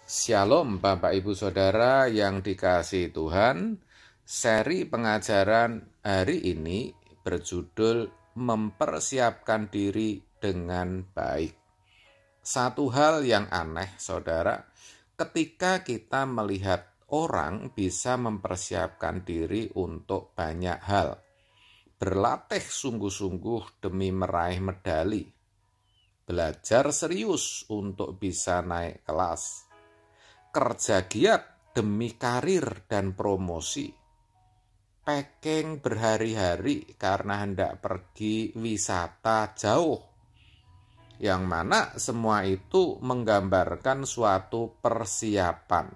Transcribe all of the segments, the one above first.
Shalom Bapak Ibu Saudara yang dikasihi Tuhan. Seri pengajaran hari ini berjudul mempersiapkan diri dengan baik. Satu hal yang aneh Saudara, ketika kita melihat orang bisa mempersiapkan diri untuk banyak hal, berlatih sungguh-sungguh demi meraih medali, belajar serius untuk bisa naik kelas, kerja giat demi karir dan promosi, packing berhari-hari karena hendak pergi wisata jauh, yang mana semua itu menggambarkan suatu persiapan.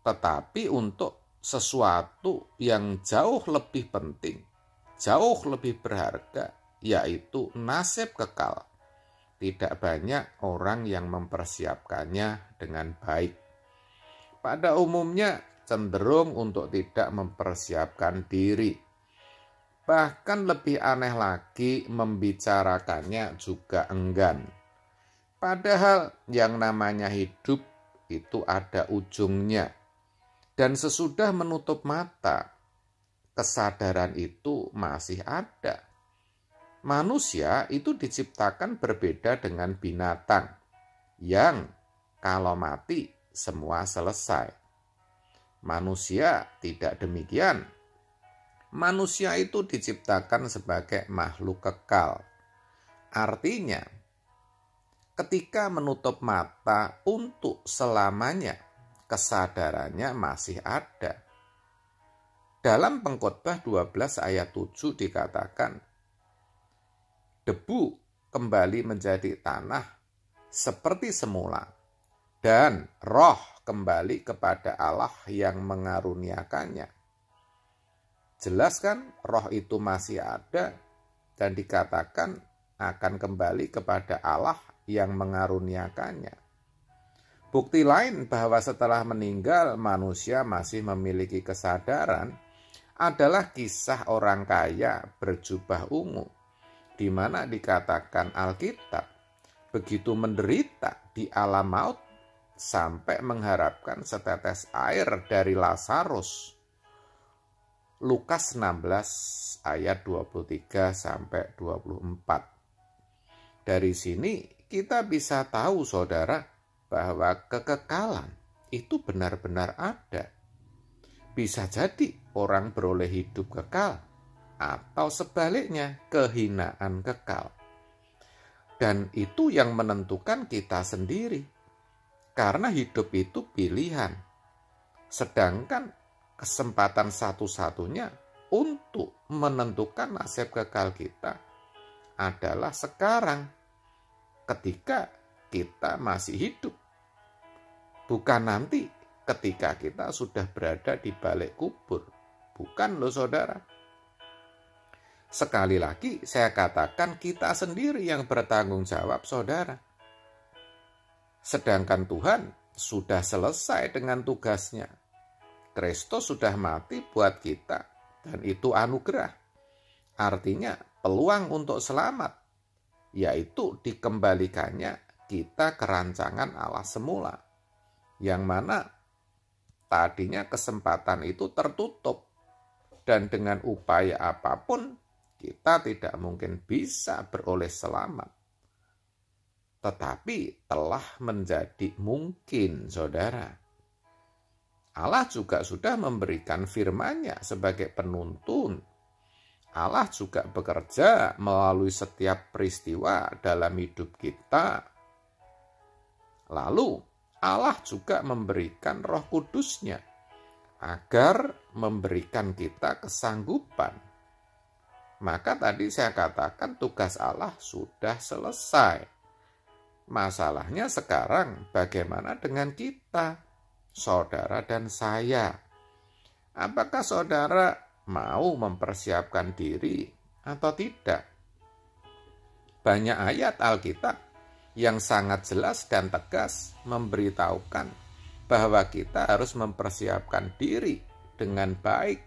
Tetapi untuk sesuatu yang jauh lebih penting, jauh lebih berharga, yaitu nasib kekal, tidak banyak orang yang mempersiapkannya dengan baik. Pada umumnya cenderung untuk tidak mempersiapkan diri. Bahkan lebih aneh lagi, membicarakannya juga enggan. Padahal yang namanya hidup itu ada ujungnya. Dan sesudah menutup mata, kesadaran itu masih ada. Manusia itu diciptakan berbeda dengan binatang yang kalau mati semua selesai. Manusia tidak demikian. Manusia itu diciptakan sebagai makhluk kekal. Artinya, ketika menutup mata untuk selamanya, kesadarannya masih ada. Dalam Pengkhotbah 12 ayat 7 dikatakan, debu kembali menjadi tanah seperti semula, dan roh kembali kepada Allah yang mengaruniakannya. Jelas kan, roh itu masih ada dan dikatakan akan kembali kepada Allah yang mengaruniakannya. Bukti lain bahwa setelah meninggal manusia masih memiliki kesadaran adalah kisah orang kaya berjubah ungu, di mana dikatakan Alkitab begitu menderita di alam maut sampai mengharapkan setetes air dari Lazarus. Lukas 16 ayat 23 sampai 24. Dari sini kita bisa tahu Saudara bahwa kekekalan itu benar-benar ada. Bisa jadi orang beroleh hidup kekal, atau sebaliknya kehinaan kekal. Dan itu yang menentukan kita sendiri. Karena hidup itu pilihan. Sedangkan kesempatan satu-satunya untuk menentukan nasib kekal kita adalah sekarang, ketika kita masih hidup. Bukan nanti ketika kita sudah berada di balik kubur. Bukan loh Saudara. Sekali lagi saya katakan kita sendiri yang bertanggung jawab Saudara. Sedangkan Tuhan sudah selesai dengan tugasnya. Kristus sudah mati buat kita dan itu anugerah. Artinya peluang untuk selamat, yaitu dikembalikannya kita ke rancangan Allah semula. Yang mana tadinya kesempatan itu tertutup dan dengan upaya apapun kita tidak mungkin bisa beroleh selamat. Tetapi telah menjadi mungkin, Saudara. Allah juga sudah memberikan firman-Nya sebagai penuntun. Allah juga bekerja melalui setiap peristiwa dalam hidup kita. Lalu Allah juga memberikan Roh Kudus-Nya agar memberikan kita kesanggupan. Maka tadi saya katakan tugas Allah sudah selesai. Masalahnya sekarang bagaimana dengan kita, Saudara dan saya? Apakah Saudara mau mempersiapkan diri atau tidak? Banyak ayat Alkitab yang sangat jelas dan tegas memberitahukan bahwa kita harus mempersiapkan diri dengan baik,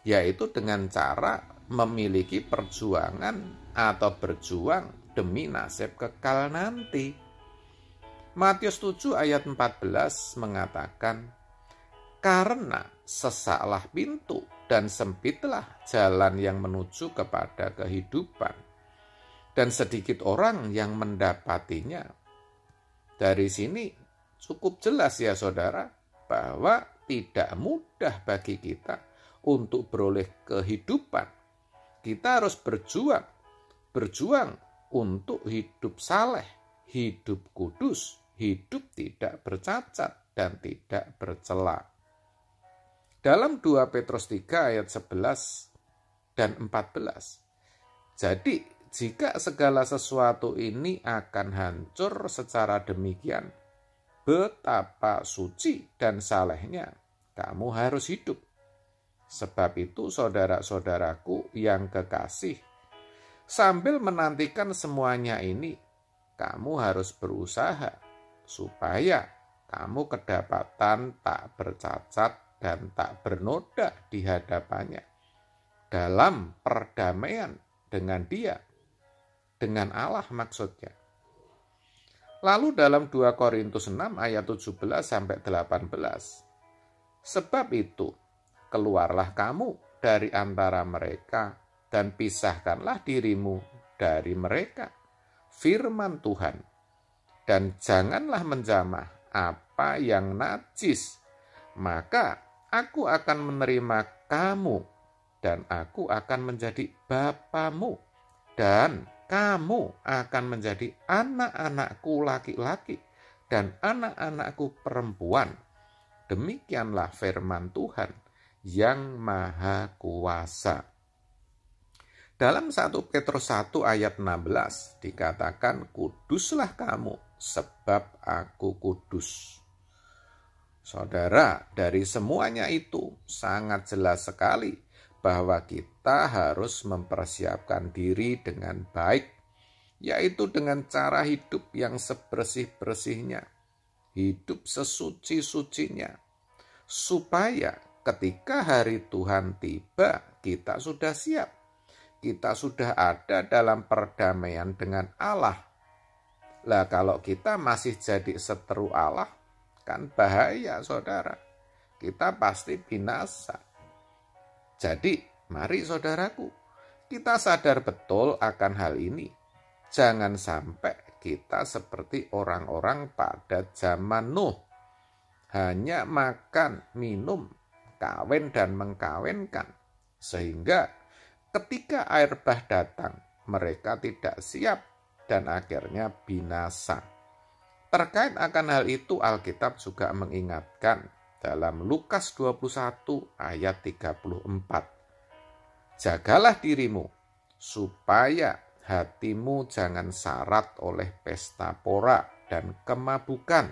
yaitu dengan cara memiliki perjuangan atau berjuang demi nasib kekal nanti. Matius 7 ayat 14 mengatakan, karena sesaklah pintu dan sempitlah jalan yang menuju kepada kehidupan, dan sedikit orang yang mendapatinya. Dari sini cukup jelas ya saudara, bahwa tidak mudah bagi kita untuk beroleh kehidupan. Kita harus berjuang untuk hidup saleh, hidup kudus, hidup tidak bercacat dan tidak bercela. Dalam 2 Petrus 3 ayat 11 dan 14. Jadi, jika segala sesuatu ini akan hancur secara demikian, betapa suci dan salehnya kamu harus hidup. Sebab itu saudara-saudaraku yang kekasih, sambil menantikan semuanya ini, kamu harus berusaha supaya kamu kedapatan tak bercacat dan tak bernoda di hadapannya dalam perdamaian dengan Dia, dengan Allah maksudnya. Lalu dalam 2 Korintus 6 ayat 17 sampai 18. Sebab itu, keluarlah kamu dari antara mereka dan pisahkanlah dirimu dari mereka, firman Tuhan. Dan janganlah menjamah apa yang najis, maka aku akan menerima kamu dan aku akan menjadi bapamu dan kamu akan menjadi anak-anakku laki-laki dan anak-anakku perempuan. Demikianlah firman Tuhan yang Maha Kuasa. Dalam 1 Petrus 1 ayat 16 dikatakan, kuduslah kamu sebab aku kudus. Saudara, dari semuanya itu sangat jelas sekali bahwa kita harus mempersiapkan diri dengan baik, yaitu dengan cara hidup yang sebersih-bersihnya, hidup sesuci-sucinya, supaya ketika hari Tuhan tiba, kita sudah siap. Kita sudah ada dalam perdamaian dengan Allah. Lah kalau kita masih jadi seteru Allah, kan bahaya saudara. Kita pasti binasa. Jadi mari saudaraku, kita sadar betul akan hal ini. Jangan sampai kita seperti orang-orang pada zaman Nuh. Hanya makan, minum, kawin dan mengkawinkan. Sehingga ketika air bah datang, mereka tidak siap dan akhirnya binasa. Terkait akan hal itu, Alkitab juga mengingatkan dalam Lukas 21 ayat 34. Jagalah dirimu, supaya hatimu jangan syarat oleh pesta pora dan kemabukan,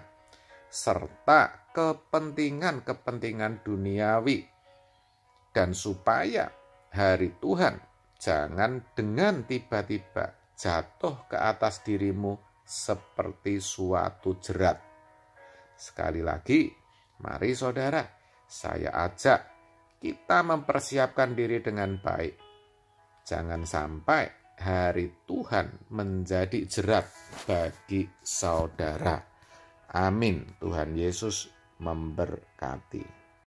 serta kepentingan-kepentingan duniawi, dan supaya hari Tuhan jangan dengan tiba-tiba jatuh ke atas dirimu seperti suatu jerat. Sekali lagi, mari saudara, saya ajak kita mempersiapkan diri dengan baik. Jangan sampai hari Tuhan menjadi jerat bagi saudara. Amin. Tuhan Yesus memberkati.